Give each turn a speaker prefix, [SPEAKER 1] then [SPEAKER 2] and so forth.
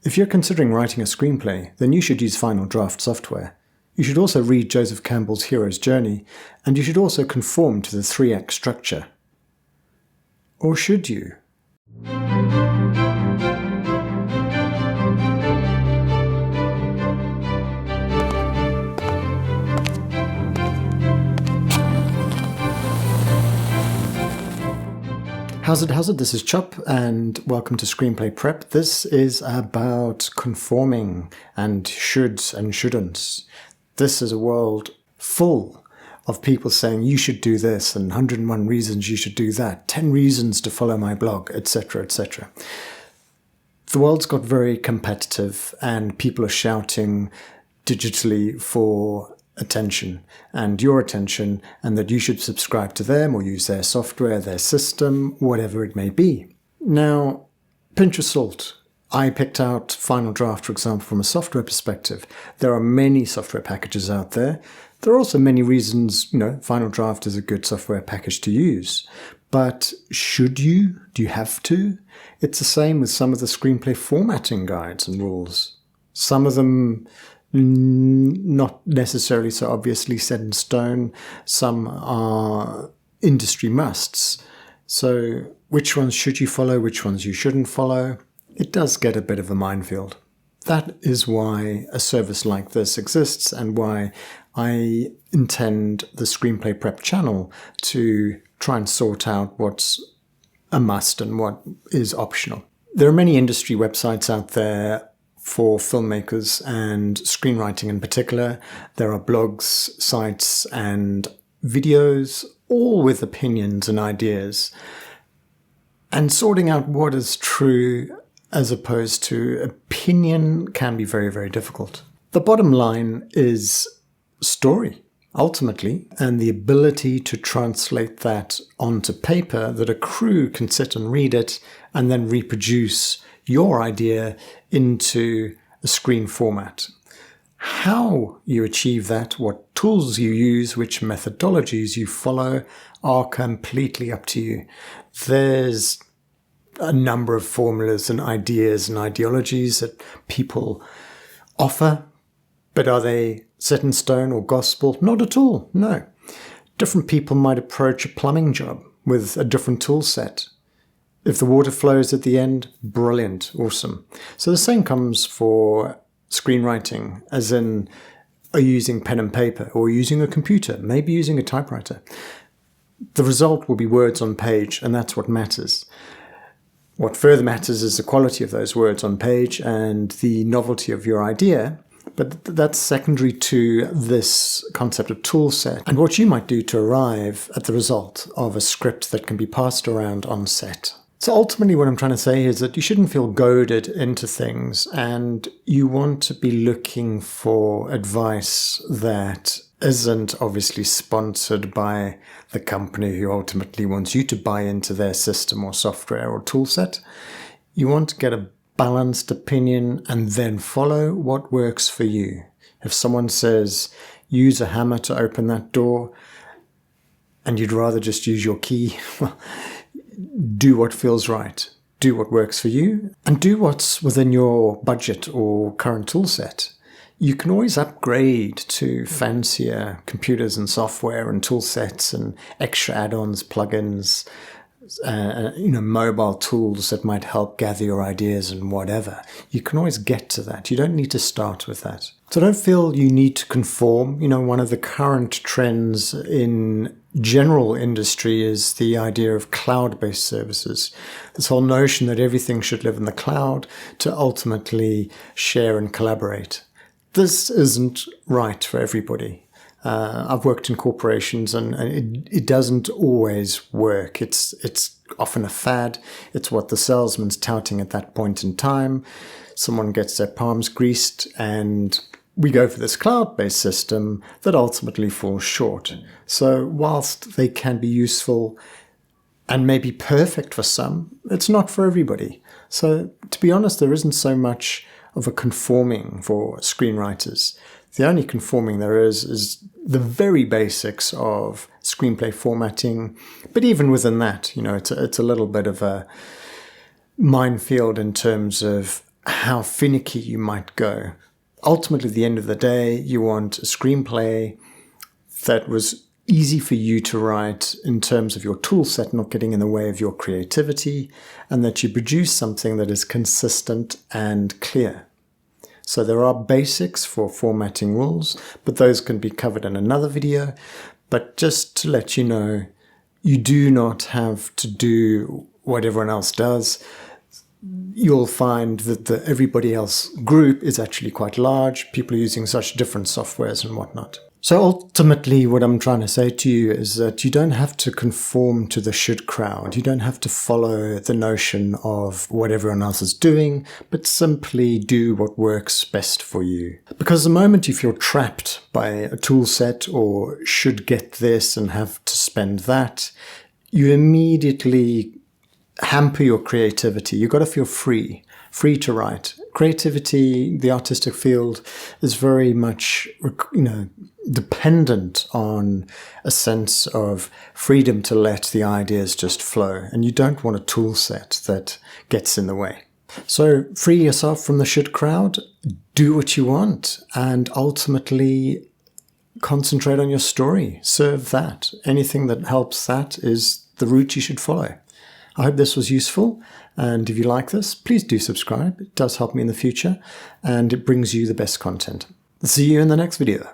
[SPEAKER 1] If you're considering writing a screenplay, then you should use Final Draft software. You should also read Joseph Campbell's Hero's Journey, and you should also conform to the 3-act structure. Or should you? How's it? This is Chop, and welcome to Screenplay Prep. This is about conforming and shoulds and shouldn'ts. This is a world full of people saying you should do this and 101 reasons you should do that, 10 reasons to follow my blog, etc., etc. The world's got very competitive and people are shouting digitally for attention and your attention, and that you should subscribe to them or use their software, their system, whatever it may be. Now, pinch of salt. I picked out Final Draft, for example, from a software perspective. There are many software packages out there. There are also many reasons, Final Draft is a good software package to use. But should you? Do you have to? It's the same with some of the screenplay formatting guides and rules. Some of them not necessarily so obviously set in stone. Some are industry musts. So which ones should you follow, which ones you shouldn't follow? It does get a bit of a minefield. That is why a service like this exists and why I intend the Screenplay Prep channel to try and sort out what's a must and what is optional. There are many industry websites out there for filmmakers and screenwriting in particular. There are blogs, sites, and videos, all with opinions and ideas. And sorting out what is true as opposed to opinion can be very, very difficult. The bottom line is story, ultimately, and the ability to translate that onto paper that a crew can sit and read it and then reproduce your idea into a screen format. How you achieve that, what tools you use, which methodologies you follow are completely up to you. There's a number of formulas and ideas and ideologies that people offer, but are they set in stone or gospel? Not at all, no. Different people might approach a plumbing job with a different tool set. If the water flows at the end, brilliant, awesome. So the same comes for screenwriting, as in, are you using pen and paper or using a computer, maybe using a typewriter? The result will be words on page, and that's what matters. What further matters is the quality of those words on page and the novelty of your idea, but that's secondary to this concept of tool set and what you might do to arrive at the result of a script that can be passed around on set. So ultimately what I'm trying to say is that you shouldn't feel goaded into things, and you want to be looking for advice that isn't obviously sponsored by the company who ultimately wants you to buy into their system or software or tool set. You want to get a balanced opinion and then follow what works for you. If someone says, use a hammer to open that door, and you'd rather just use your key, well, do what feels right, do what works for you, and do what's within your budget or current tool set. You can always upgrade to fancier computers and software and tool sets and extra add-ons, plugins, mobile tools that might help gather your ideas and whatever. You can always get to that. You don't need to start with that. So don't feel you need to conform. One of the current trends in general industry is the idea of cloud-based services. This whole notion that everything should live in the cloud to ultimately share and collaborate. This isn't right for everybody. I've worked in corporations and it doesn't always work. It's often a fad. It's what the salesman's touting at that point in time. Someone gets their palms greased and we go for this cloud-based system that ultimately falls short. So whilst they can be useful and maybe perfect for some, it's not for everybody. So to be honest, there isn't so much of a conforming for screenwriters. The only conforming there is the very basics of screenplay formatting. But even within that, it's a little bit of a minefield in terms of how finicky you might go. Ultimately, at the end of the day, you want a screenplay that was easy for you to write in terms of your tool set not getting in the way of your creativity, and that you produce something that is consistent and clear. So there are basics for formatting rules, but those can be covered in another video. But just to let you know, you do not have to do what everyone else does. You'll find that the everybody else group is actually quite large. People are using such different softwares and whatnot. So ultimately, what I'm trying to say to you is that you don't have to conform to the should crowd. You don't have to follow the notion of what everyone else is doing, but simply do what works best for you. Because the moment you feel trapped by a tool set or should get this and have to spend that, you immediately hamper your creativity. You've got to feel free to write. Creativity, the artistic field, is very much, dependent on a sense of freedom to let the ideas just flow. And you don't want a tool set that gets in the way. So free yourself from the should crowd, do what you want, and ultimately concentrate on your story. Serve that. Anything that helps that is the route you should follow. I hope this was useful, and if you like this, please do subscribe. It does help me in the future, and it brings you the best content. See you in the next video.